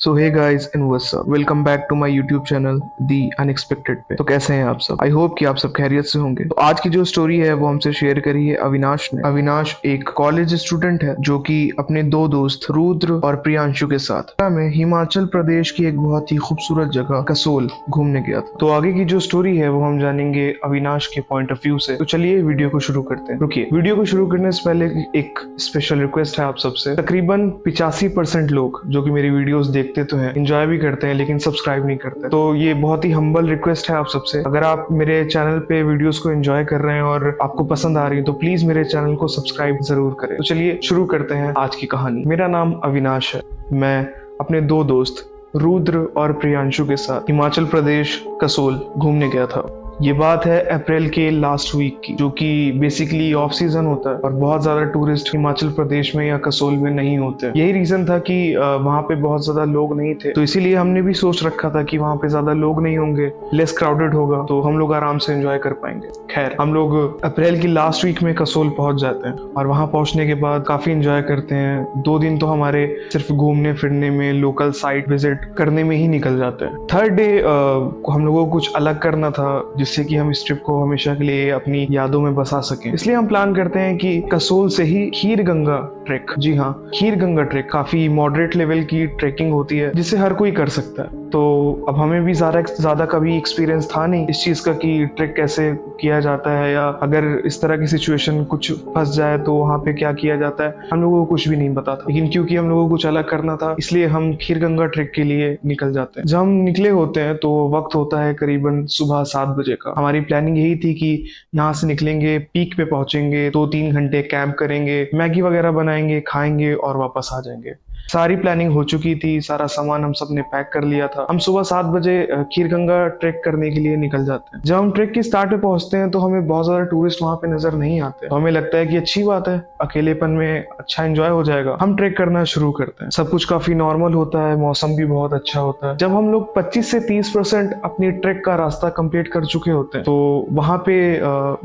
So hey guys and what's up, welcome back to my YouTube channel the unexpected पे। तो कैसे हैं आप सब? आई होप कि आप सब खैरियत से होंगे। तो आज की जो स्टोरी है वो हमसे शेयर करी है अविनाश ने। अविनाश एक कॉलेज स्टूडेंट है जो कि अपने दो दोस्त रुद्र और प्रियांशु के साथ में हिमाचल प्रदेश की एक बहुत ही खूबसूरत जगह कसोल घूमने गया था। तो आगे की जो स्टोरी है वो हम जानेंगे अविनाश के पॉइंट ऑफ व्यू से। तो चलिए वीडियो को शुरू करते हैं। रुकिए, वीडियो को शुरू करने से पहले एक स्पेशल रिक्वेस्ट है आप सबसे। तकरीबन 85% लोग जो कि मेरी वीडियोस देखते तो हैं, एंजॉय भी करते हैं, लेकिन सब्सक्राइब नहीं करते। तो ये बहुत ही हम्बल रिक्वेस्ट है आप सबसे। अगर आप मेरे चैनल पे वीडियोस को एंजॉय कर रहे हैं और आपको पसंद आ रही है तो प्लीज मेरे चैनल को सब्सक्राइब जरूर करें। तो चलिए शुरू करते हैं आज की कहानी। मेरा नाम अविनाश है। मैं अपने दो दोस्त रुद्र और प्रियांशु के साथ हिमाचल प्रदेश कसोल घूमने गया था। ये बात है अप्रैल के लास्ट वीक की, जो कि बेसिकली ऑफ सीजन होता है और बहुत ज्यादा टूरिस्ट हिमाचल प्रदेश में या कसोल में नहीं होते। यही रीजन था कि वहाँ पे बहुत ज्यादा लोग नहीं थे, तो इसीलिए हमने भी सोच रखा था कि वहाँ पे ज्यादा लोग नहीं होंगे, लेस क्राउडेड होगा, तो हम लोग आराम से एंजॉय कर पाएंगे। खैर, हम लोग अप्रैल की लास्ट वीक में कसोल पहुंच जाते हैं और वहाँ पहुंचने के बाद काफी एंजॉय करते हैं। 2 दिन तो हमारे सिर्फ घूमने फिरने में, लोकल साइट विजिट करने में ही निकल जाते हैं। थर्ड डे हम लोगों को कुछ अलग करना था जिससे कि हम इस ट्रिप को हमेशा के लिए अपनी यादों में बसा सकें। इसलिए हम प्लान करते हैं कि कसोल से ही खीर गंगा ट्रैक, जी हाँ, खीर गंगा ट्रैक काफी मॉडरेट लेवल की ट्रैकिंग होती है जिसे हर कोई कर सकता है। तो अब हमें भी ज्यादा कभी एक्सपीरियंस था नहीं इस चीज का कि ट्रैक कैसे किया जाता है, या अगर इस तरह की सिचुएशन कुछ फंस जाए तो वहाँ पे क्या किया जाता है, हम लोगों को कुछ भी नहीं पता था। लेकिन क्योंकि हम लोगों को कुछ अलग करना था, इसलिए हम खीर गंगा ट्रैक के लिए निकल जाते हैं। जब हम निकले होते हैं तो वक्त होता है करीबन सुबह 7 बजे का। हमारी प्लानिंग यही थी कि यहाँ से निकलेंगे, पीक पे पहुंचेंगे, 2-3 घंटे कैंप करेंगे, मैगी वगैरह बनाएंगे, खाएंगे और वापस आ जाएंगे। सारी प्लानिंग हो चुकी थी, सारा सामान हम सब ने पैक कर लिया था। हम सुबह 7 बजे खीर गंगा ट्रैक करने के लिए निकल जाते हैं। जब हम ट्रैक की स्टार्ट पे पहुंचते हैं तो हमें बहुत ज्यादा टूरिस्ट वहां पे नजर नहीं आते, तो हमें लगता है कि अच्छी बात है, अकेलेपन में अच्छा एंजॉय हो जाएगा। हम ट्रैक करना शुरू करते हैं। सब कुछ काफी नॉर्मल होता है, मौसम भी बहुत अच्छा होता है। जब हम लोग 25 से 30% अपनी ट्रैक का रास्ता कंप्लीट कर चुके होते हैं तो वहां पे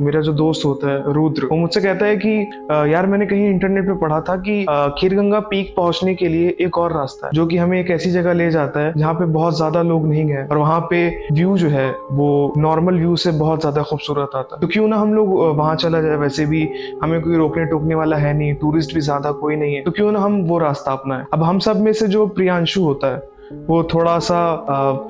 मेरा जो दोस्त होता है रुद्र, वो मुझसे कहता है कि यार, मैंने कहीं इंटरनेट पे पढ़ा था कि खीर गंगा पीक पहुंचने के लिए एक और रास्ता है जो कि हमें एक ऐसी जगह ले जाता है जहाँ पे बहुत ज्यादा लोग नहीं गए और वहाँ पे व्यू जो है वो नॉर्मल व्यू से बहुत ज्यादा खूबसूरत आता है। तो क्यों ना हम लोग वहां चला जाए। वैसे भी हमें कोई रोकने टोकने वाला है नहीं, टूरिस्ट भी ज्यादा कोई नहीं है, तो क्यों ना हम वो रास्ता अपनाएं। अब हम सब में से जो प्रियांशु होता है वो थोड़ा सा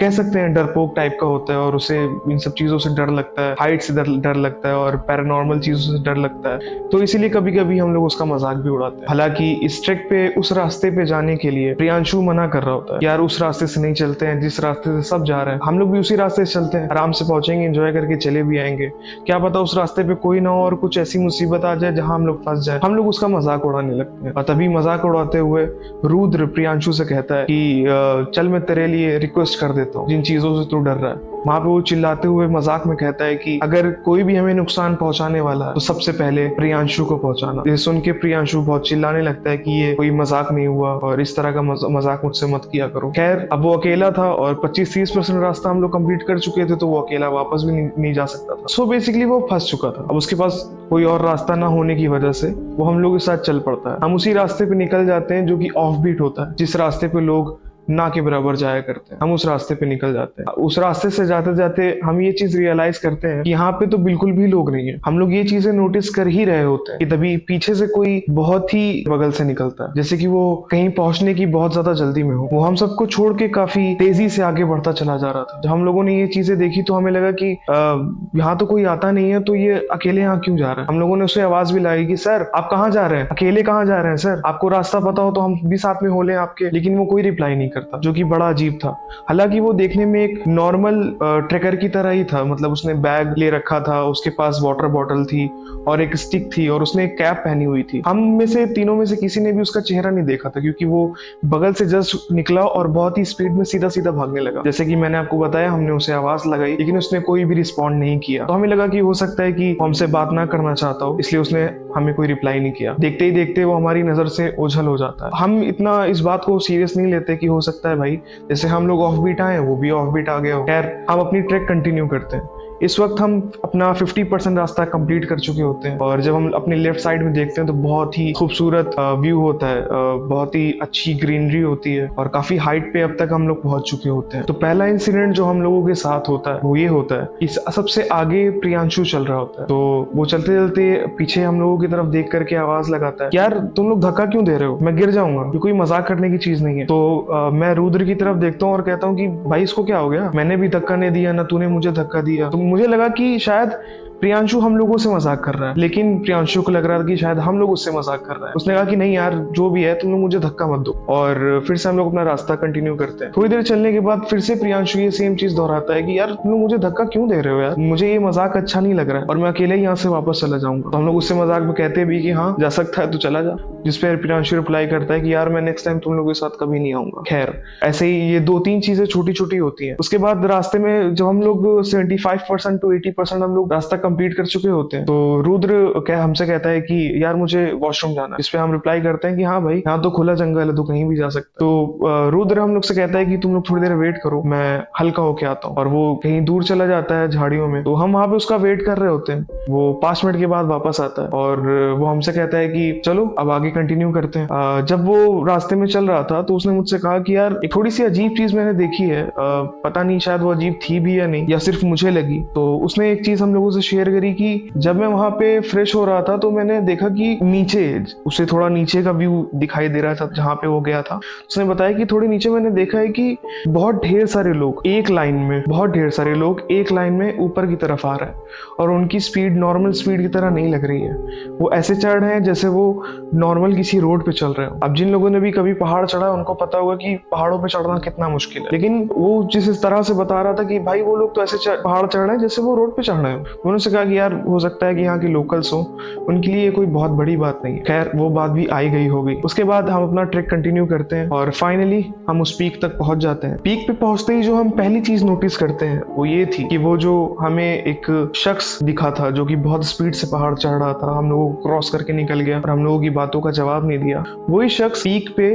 कह सकते हैं डरपोक टाइप का होता है और उसे इन सब चीजों से डर लगता है, हाइट से डर लगता है और पैरानॉर्मल चीजों से डर लगता है। तो इसीलिए कभी कभी हम लोग उसका मजाक भी उड़ाते हैं। हालांकि इस ट्रैक पे, उस रास्ते पे जाने के लिए प्रियांशु मना कर रहा होता है, यार उस रास्ते से नहीं चलते हैं जिस रास्ते से सब जा रहे हैं, हम लोग भी उसी रास्ते से चलते हैं, आराम से पहुंचेंगे, एंजॉय करके चले भी आएंगे। क्या पता उस रास्ते पे कोई ना हो और कुछ ऐसी मुसीबत आ जाए जहां हम लोग फंस जाए। हम लोग उसका मजाक उड़ाने लगते हैं और तभी मजाक उड़ाते हुए रुद्र प्रियांशु से कहता है कि चल मैं तेरे लिए रिक्वेस्ट कर देता हूँ, जिन चीजों से तू डर रहा है। वहां पे वो चिल्लाते हुए मजाक में कहता है कि अगर कोई भी हमें नुकसान पहुंचाने वाला है तो सबसे पहले प्रियांशु को पहुंचाना। ये सुन के प्रियांशु बहुत चिल्लाने लगता है कि ये कोई मजाक नहीं हुआ और इस तरह का मजाक मुझसे मत किया करो। खैर, अब वो अकेला था और 25-30% रास्ता हम लोग कंप्लीट कर चुके थे, तो वो अकेला वापस भी नहीं जा सकता था। सो बेसिकली वो फंस चुका था। अब उसके पास कोई और रास्ता ना होने की वजह से वो हम लोग के साथ चल पड़ता है। हम उसी रास्ते पे निकल जाते हैं जो कि ऑफ बीट होता है, जिस रास्ते पे लोग ना के बराबर जाया करते हैं। हम उस रास्ते पे निकल जाते हैं। उस रास्ते से जाते जाते हम ये चीज रियलाइज करते हैं कि यहाँ पे तो बिल्कुल भी लोग नहीं है। हम लोग ये चीजें नोटिस कर ही रहे होते हैं कि तभी पीछे से कोई बहुत ही बगल से निकलता है, जैसे कि वो कहीं पहुंचने की बहुत ज्यादा जल्दी में हो। वो हम सबको छोड़ के काफी तेजी से आगे बढ़ता चला जा रहा था। जब हम लोगों ने ये चीजें देखी तो हमें लगा कि यहाँ तो कोई आता नहीं है, तो ये अकेले यहाँ क्यों जा रहा है। हम लोगों ने उसे आवाज भी लगाई कि सर आप कहाँ जा रहे हैं, अकेले कहाँ जा रहे हैं सर, आपको रास्ता पता हो तो हम भी साथ में हो लें आपके। लेकिन वो कोई रिप्लाई नहीं करता, जो कि बड़ा अजीब था। हालांकि वो देखने में एक नॉर्मल ट्रेकर की तरह ही था, मतलब उसने बैग ले रखा था, उसके पास वाटर बॉटल थी और एक स्टिक थी और उसने एक कैप पहनी हुई थी। हम में से तीनों में से किसी ने भी उसका चेहरा नहीं देखा था, क्योंकि वो बगल से जस्ट निकला और बहुत ही स्पीड में सीधा सीधा भागने लगा। जैसे कि मैंने आपको बताया, हमने उसे आवाज लगाई लेकिन उसने कोई भी रिस्पॉन्ड नहीं किया। तो हमें लगा कि हो सकता है कि हमसे बात ना करना चाहता हो, इसलिए उसने हमें कोई रिप्लाई नहीं किया। देखते ही देखते वो हमारी नजर से ओझल हो जाता है। हम इतना इस बात को सीरियस नहीं लेते कि हो सकता है भाई जैसे हम लोग ऑफ बीट आए वो भी ऑफ बीट आ गया हो। खैर, हम अपनी ट्रैक कंटिन्यू करते हैं। इस वक्त हम अपना 50% रास्ता कंप्लीट कर चुके होते हैं और जब हम अपने लेफ्ट साइड में देखते हैं तो बहुत ही खूबसूरत व्यू होता है, बहुत ही अच्छी ग्रीनरी होती है और काफी हाइट पे अब तक हम लोग पहुंच चुके होते हैं। तो पहला इंसिडेंट जो हम लोगों के साथ होता है वो ये होता है कि सबसे आगे प्रियांशु चल रहा होता है। तो वो चलते चलते पीछे हम लोगों की तरफ देख करके आवाज लगाता है, यार तुम लोग धक्का क्यों दे रहे हो, मैं गिर जाऊंगा। ये कोई मजाक करने की चीज नहीं है। तो मैं रुद्र की तरफ देखता हूँ और कहता हूँ कि भाई इसको क्या हो गया, मैंने भी धक्का नहीं दिया, ना तूने मुझे धक्का दिया। तो मुझे लगा कि शायद प्रियांशु हम लोगों से मजाक कर रहा है, लेकिन प्रियांशु को लग रहा था कि शायद हम लोग उससे मजाक कर रहे हैं। उसने कहा कि नहीं यार जो भी है तुम लोग मुझे धक्का मत दो, और फिर से हम लोग अपना रास्ता कंटिन्यू करते हैं। थोड़ी देर चलने के बाद फिर से प्रियांशु ये सेम चीज दोहराता है कि यार तुम लोग मुझे धक्का क्यों दे रहे हो, यार मुझे ये मजाक अच्छा नहीं लग रहा है और मैं अकेले ही यहाँ से वापस चला जाऊंगा। तो हम लोग उससे मजाक में कहते भी कि हाँ जा सकता है तो चला जा, जिस पर प्रियांशु रिप्लाई करता है कि यार मैं नेक्स्ट टाइम तुम लोगों के साथ कभी नहीं आऊंगा। खैर ऐसे ही ये 2-3 चीजें छोटी छोटी होती हैं। उसके बाद रास्ते में जब हम लोग 75% to 80% हम लोग रास्ता कंप्लीट कर चुके होते हैं तो रुद्र क्या हमसे कहता है कि यार मुझे वॉशरूम जाना है, जिस पे हम रिप्लाई करते हैं कि हाँ भाई यहाँ तो खुला जंगल है तो कहीं भी जा सकते। तो रुद्र हम लोग से कहता है कि तुम लोग थोड़ी देर वेट करो, मैं हल्का होके आता हूँ, और वो कहीं दूर चला जाता है झाड़ियों में। तो हम वहां पे उसका वेट कर रहे होते हैं। वो 5 मिनट के बाद वापस आता है और वो हमसे कहता है कि चलो अब आगे कंटिन्यू करते हैं। जब वो रास्ते में चल रहा था तो उसने मुझसे कहा कि यार एक थोड़ी सी अजीब चीज मैंने देखी है, पता नहीं शायद वो अजीब थी भी या नहीं या सिर्फ मुझे लगी। तो उसने एक चीज हम लोगों से शेयर करी कि जब मैं वहां पे फ्रेश हो रहा था तो मैंने देखा कि नीचे उसे थोड़ा नीचे का व्यू दिखाई दे रहा था जहां पे वो गया था। उसने बताया कि थोड़ी नीचे मैंने देखा है कि बहुत ढेर सारे लोग एक लाइन में, बहुत ढेर सारे लोग एक लाइन में ऊपर की तरफ आ रहे हैं और उनकी स्पीड नॉर्मल स्पीड की तरह नहीं लग रही है। वो ऐसे चढ़ रहे हैं जैसे वो नॉर्मल किसी रोड पे चल रहे हो। अब जिन लोगों ने भी कभी पहाड़ चढ़ा उनको पता होगा कि पहाड़ों पे चढ़ना कितना मुश्किल है, लेकिन वो जिस तरह से बता रहा था कि भाई वो लोग तो ऐसे पहाड़ चढ़ रहे हैं जैसे वो रोड पे चढ़ रहे हो। उन्होंने से कहा कि यार हो सकता है कि यहाँ के लोकल्स हो, उनके लिए कोई बहुत बड़ी बात नहीं है। खैर वो बात भी आई गई हो गई। उसके बाद हम अपना ट्रेक कंटिन्यू करते हैं और फाइनली हम उस पीक तक पहुंच जाते हैं। पीक पे पहुंचते ही जो हम पहली चीज नोटिस करते हैं वो ये थी कि वो जो हमें एक शख्स दिखा था जो कि बहुत स्पीड से पहाड़ चढ़ रहा था, हम लोगों को क्रॉस करके निकल गया और हम लोगों की बातों का जवाब नहीं दिया। वही शख्स पीक पे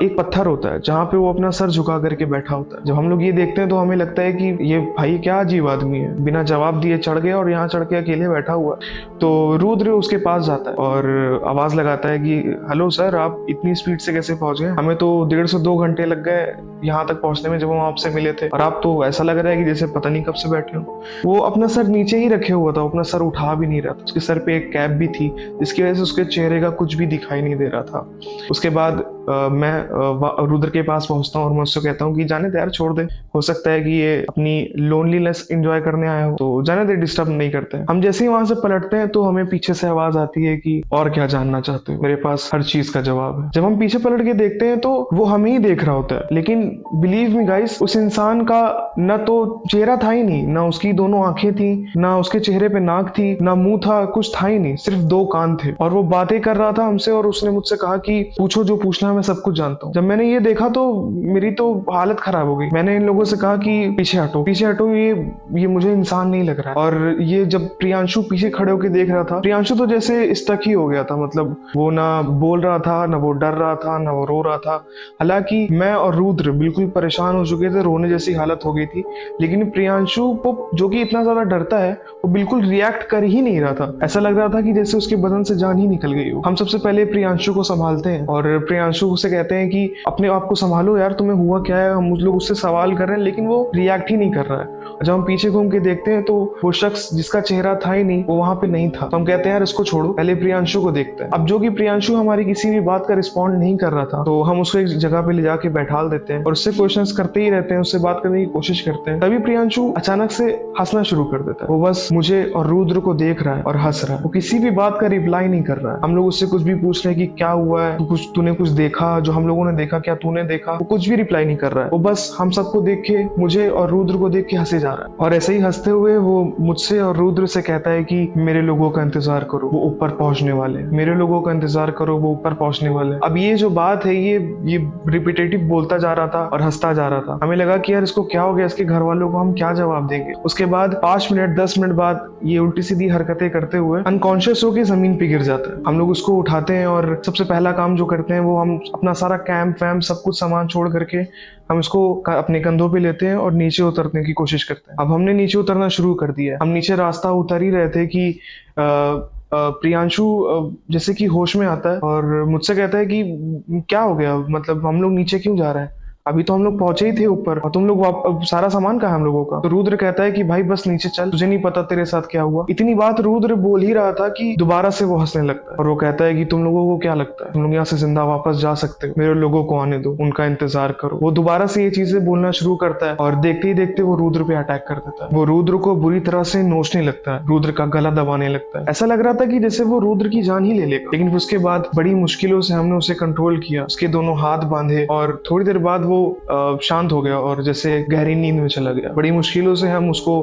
एक पत्थर होता है जहाँ पे वो अपना सर झुका करके बैठा होता है। जब हम लोग ये देखते हैं तो हमें लगता है कि ये भाई क्या अजीब आदमी है, बिना जवाब दिए चढ़ गया और यहाँ चढ़ के अकेले बैठा हुआ। तो रुद्र उसके पास जाता है और आवाज लगाता है कि हेलो सर, आप इतनी स्पीड से कैसे पहुंच गए? हमें तो 1.5 से 2 घंटे लग गए यहाँ तक पहुंचने में जब हम आपसे मिले थे, और आप तो ऐसा लग रहा है कि जैसे पता नहीं कब से बैठे हो। वो अपना सर नीचे ही रखे हुआ था, अपना सर उठा भी नहीं रहा था। उसके सर पे एक कैप भी थी जिसकी वजह से उसके चेहरे का कुछ भी दिखाई नहीं दे रहा था। उसके बाद मैं रुद्र के पास पहुंचता हूँ और मैं उससे कहता हूँ कि जाने दे यार, छोड़ दे, हो सकता है कि ये अपनी लोनलीनेस एंजॉय करने आया हो, तो जाने दे, डिस्टर्ब नहीं करते हैं। हम जैसे ही वहां से पलटते हैं तो हमें पीछे से आवाज आती है कि और क्या जानना चाहते हो, मेरे पास हर चीज का जवाब है। जब हम पीछे पलट के देखते हैं तो वो हमें ही देख रहा होता है, लेकिन बिलीव मी गाइस, उस इंसान का न तो चेहरा था ही नहीं, ना उसकी दोनों आंखें थी, ना उसके चेहरे पे नाक थी, ना मुंह था, कुछ था ही नहीं, सिर्फ 2 कान थे। और वो बातें कर रहा था हमसे और उसने मुझसे कहा कि पूछो जो पूछना है, मैं सब कुछ जानता हूँ। जब मैंने ये देखा तो मेरी तो हालत खराब हो गई। मैंने इन लोगों से कहा कि पीछे हटो, पीछे हटो, ये मुझे इंसान नहीं लग रहा है। और ये जब प्रियांशु पीछे खड़े होकर देख रहा था, प्रियांशु तो जैसे स्टक ही हो गया था, मतलब वो ना बोल रहा था, ना वो डर रहा था, ना वो रो रहा था। हालांकि मैं और रुद्र बिल्कुल परेशान हो चुके थे, रोने जैसी हालत हो गई थी, लेकिन प्रियांशु को जो कि इतना ज्यादा डरता है वो बिल्कुल रिएक्ट कर ही नहीं रहा था। ऐसा लग रहा था कि जैसे उसके बदन से जान ही निकल गई हो। हम सबसे पहले प्रियांशु को संभालते हैं और प्रियांशु से कहते हैं कि अपने आप को संभालो यार, तुम्हें हुआ क्या है? हम लोग उससे सवाल कर रहे हैं लेकिन वो रिएक्ट ही नहीं कर रहा है। जब हम पीछे घूम के देखते हैं तो वो शख्स जिसका चेहरा था ही नहीं वो वहां पे नहीं था। तो हम कहते हैं यार इसको छोड़ो, पहले प्रियांशु को देखते हैं। अब जो कि प्रियांशु हमारी किसी भी बात का रिस्पॉन्ड नहीं कर रहा था, तो हम उसको एक जगह पे ले जाके बैठाल देते हैं और उससे क्वेश्चंस करते ही रहते हैं, उससे बात करने की कोशिश करते हैं। तभी प्रियांशु अचानक से हंसना शुरू कर देता है। वो बस मुझे और रुद्र को देख रहा है और हंस रहा है। वो किसी भी बात का रिप्लाई नहीं कर रहा है। हम लोग उससे कुछ भी पूछ रहे हैं कि क्या हुआ है, तूने कुछ देखा जो हम लोगों ने देखा, क्या तूने देखा? वो कुछ भी रिप्लाई नहीं कर रहा है। वो बस हम सबको देख के, मुझे और रुद्र को देख के हंसे जा रहा है। और ऐसे ही हंसते हुए वो मुझसे और रुद्र से कहता है कि मेरे लोगों का इंतजार करो, वो ऊपर पहुंचने वाले हैं। मेरे लोगों का इंतजार करो, वो ऊपर पहुंचने वाले हैं। अब ये जो बात है ये रिपीटेटिव बोलता जा रहा था और हंसता जा रहा था। हमें लगा कि यार इसको क्या हो गया, इसके घर वालों को हम क्या जवाब देंगे। उसके बाद 5 मिनट 10 मिनट बाद ये उल्टी सीधी हरकतें करते हुए अनकॉन्शियस होकर जमीन पे गिर जाता है। हम लोग उसको उठाते हैं और सबसे पहला काम जो करते हैं वो हम अपना सारा कैंप वैम्प सब कुछ सामान छोड़ करके हम इसको अपने कंधों पे लेते हैं और नीचे उतरने की कोशिश करते हैं। अब हमने नीचे उतरना शुरू कर दिया है। हम नीचे रास्ता उतर ही रहे थे कि प्रियांशु जैसे कि होश में आता है और मुझसे कहता है कि क्या हो गया, मतलब हम लोग नीचे क्यों जा रहे हैं, अभी तो हम लोग पहुंचे ही थे ऊपर और तुम लोग सारा सामान कहाँ है हम लोगों का। तो रुद्र कहता है कि भाई बस नीचे चल, तुझे नहीं पता तेरे साथ क्या हुआ। इतनी बात रुद्र बोल ही रहा था कि दोबारा से वो हंसने लगता है और वो कहता है कि तुम लोगों को क्या लगता है तुम लोग यहाँ से जिंदा वापस जा सकते हो, मेरे लोगों को आने दो, उनका इंतजार करो। वो दोबारा से ये चीजें बोलना शुरू करता है और देखते ही देखते वो रुद्र पे अटैक कर देता है। वो रुद्र को बुरी तरह से नोचने लगता है, रुद्र का गला दबाने लगता है। ऐसा लग रहा था कि जैसे वो रुद्र की जान ही ले लेगा, लेकिन उसके बाद बड़ी मुश्किलों से हमने उसे कंट्रोल किया, उसके दोनों हाथ बांधे और थोड़ी देर बाद वो शांत हो गया और जैसे गहरी नींद में चला गया। बड़ी मुश्किलों से हम उसको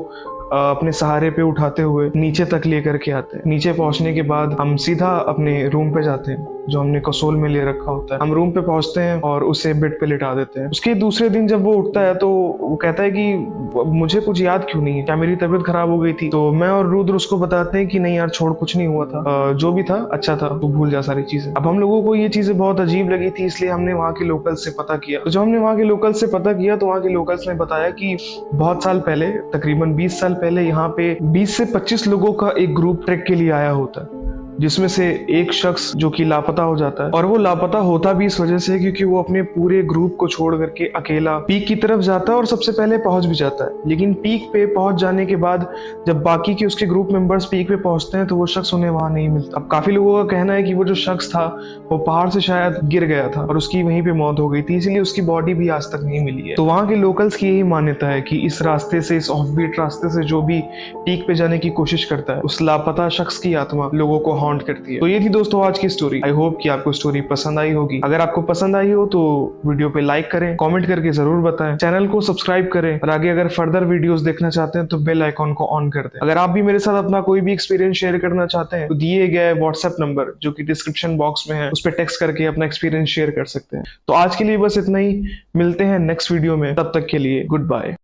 अपने सहारे पे उठाते हुए नीचे तक लेकर के आते हैं। नीचे पहुंचने के बाद हम सीधा अपने रूम पे जाते हैं जो हमने कसोल में ले रखा होता है। हम रूम पे पहुंचते हैं और उसे बेड पे लिटा देते हैं। उसके दूसरे दिन जब वो उठता है तो वो कहता है कि मुझे कुछ याद क्यों नहीं है, क्या मेरी तबीयत खराब हो गई थी। तो मैं और रुद्र उसको बताते हैं कि नहीं यार छोड़, कुछ नहीं हुआ था, जो भी था अच्छा था, तू भूल जा सारी चीजें। अब हम लोगों को ये चीजें बहुत अजीब लगी थी, इसलिए हमने वहाँ के लोकल से पता किया। तो जब हमने वहाँ के लोकल से पता किया तो वहाँ के लोकल्स ने बताया कि बहुत साल पहले, तकरीबन 20 साल पहले यहाँ पे 20 से 25 लोगों का एक ग्रुप ट्रैक के लिए आया होता है, जिसमें से एक शख्स जो कि लापता हो जाता है। और वो लापता होता भी इस वजह से क्योंकि वो अपने पूरे ग्रुप को छोड़ करके अकेला पीक की तरफ जाता है और सबसे पहले पहुंच भी जाता है। लेकिन पीक पे पहुंच जाने के बाद जब बाकी के उसके ग्रुप मेंबर्स पीक पे पहुंचते हैं तो वो शख्स उन्हें वहां नहीं मिलता। अब काफी लोगों का कहना है कि वो जो शख्स था वो पहाड़ से शायद गिर गया था और उसकी वहीं पे मौत हो गई थी, इसीलिए उसकी बॉडी भी आज तक नहीं मिली है। तो वहां के लोकल्स की यही मान्यता है कि इस रास्ते से, इस ऑफबीट रास्ते से जो भी पीक पे जाने की कोशिश करता है, उस लापता शख्स की आत्मा लोगों को हॉन्ट करती है। तो ये थी दोस्तों आज की स्टोरी। आई होप कि आपको स्टोरी पसंद आई होगी। अगर आपको पसंद आई हो तो वीडियो पे लाइक करें, कमेंट करके जरूर बताएं, चैनल को सब्सक्राइब करें और आगे अगर फर्दर वीडियोस देखना चाहते हैं तो बेल आइकॉन को ऑन कर दें। अगर आप भी मेरे साथ अपना कोई भी एक्सपीरियंस शेयर करना चाहते हैं तो दिए गए व्हाट्सएप नंबर जो कि डिस्क्रिप्शन बॉक्स में है उस पर टेक्स्ट करके अपना एक्सपीरियंस शेयर कर सकते हैं। तो आज के लिए बस इतना ही, मिलते हैं नेक्स्ट वीडियो में, तब तक के लिए गुड बाय।